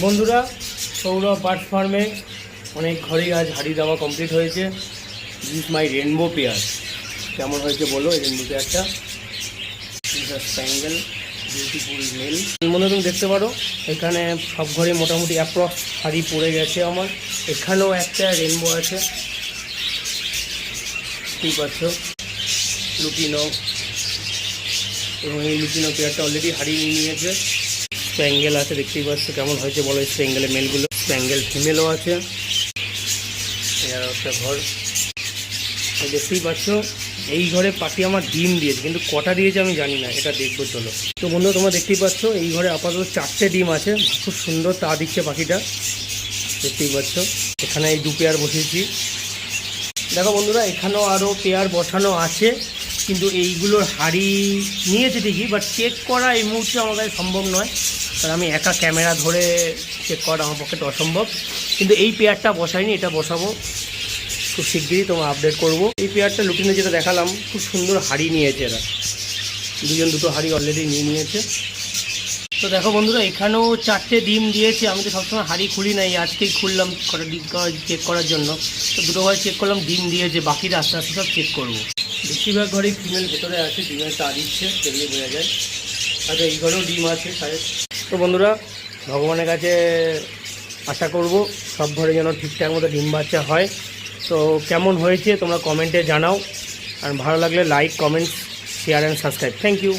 বন্ধুরা, সৌরভ বার্ডস ফার্মে অনেক ঘরেই আজ হাড়ি দেওয়া কমপ্লিট হয়েছে। This my rainbow pair. কেমন হয়েছে বলো এই রেনবো পেয়ারটা? Spangle beautiful mail. মনে তুমি দেখতে পারো এখানে সব ঘরে মোটামুটি অ্যাপ্রক্স হাড়ি পড়ে গেছে আমার। এখানেও একটা রেনবো আছে, ঠিক আছে, লুটিনো। এবং এই লুটিনো পেয়ারটা অলরেডি হাড়ি নিয়ে নিয়েছে। স্প্যাঙ্গেল আছে, দেখতেই পাচ্ছ কেমন হয়েছে বলো স্প্যাঙ্গেলের মেলগুলো। স্প্যাঙ্গেল ফিমেলও আছে। এর একটা ঘর দেখতেই পাচ্ছ। এই ঘরে পাখি আমার ডিম দিয়েছে, কিন্তু কটা দিয়েছে আমি জানি না, এটা দেখবো চলো। তো বন্ধু তোমরা দেখতেই পাচ্ছ এই ঘরে আপাতত 4টে ডিম আছে। খুব সুন্দর তা দিচ্ছে পাখিটা, দেখতেই পাচ্ছ। এখানে এই 2 পেয়ার বসিয়েছি। দেখো বন্ধুরা, এখানেও আরও পেয়ার বসানো আছে, কিন্তু এইগুলোর হাড়ি নিয়েছে ঠিকই, বাট চেক করা এই মুহূর্তে আমার কাছে সম্ভব নয়, কারণ আমি একা ক্যামেরা ধরে চেক করা আমার পক্ষে তো অসম্ভব। কিন্তু এই পেয়ারটা বসাইনি, এটা বসাবো খুব শিগগিরই, তোমার আপডেট করব। এই পেয়ারটা লুটিনে যেটা দেখালাম, খুব সুন্দর হাড়ি নিয়েছে এরা, দুটো হাড়ি অলরেডি নিয়ে নিয়েছে। তো দেখো বন্ধুরা, এখানেও 4টে ডিম দিয়েছে। আমি তো সবসময় হাড়ি খুলি নাই, আজকেই খুললাম কটা ডিম চেক করার জন্য। তো 2 ঘরে চেক করলাম, ডিম দিয়েছে, বাকিটা আস্তে আস্তে সব চেক করবো। বেশিরভাগ ঘরেই ফিমেল ভেতরে আছে, ডিমের তা দিচ্ছে, তেমনি বোঝা যায়। আচ্ছা, এই ঘরেও ডিম আছে সাড়ে। তো বন্ধুরা, ভগবানের কাছে আশা করব সব ঘরে যেন ঠিকঠাক মতো ডিম বাচ্চা হয়। তো কেমন হয়েছে তোমরা কমেন্টে জানাও, আর ভালো লাগলে like, comments, share and subscribe. Thank you.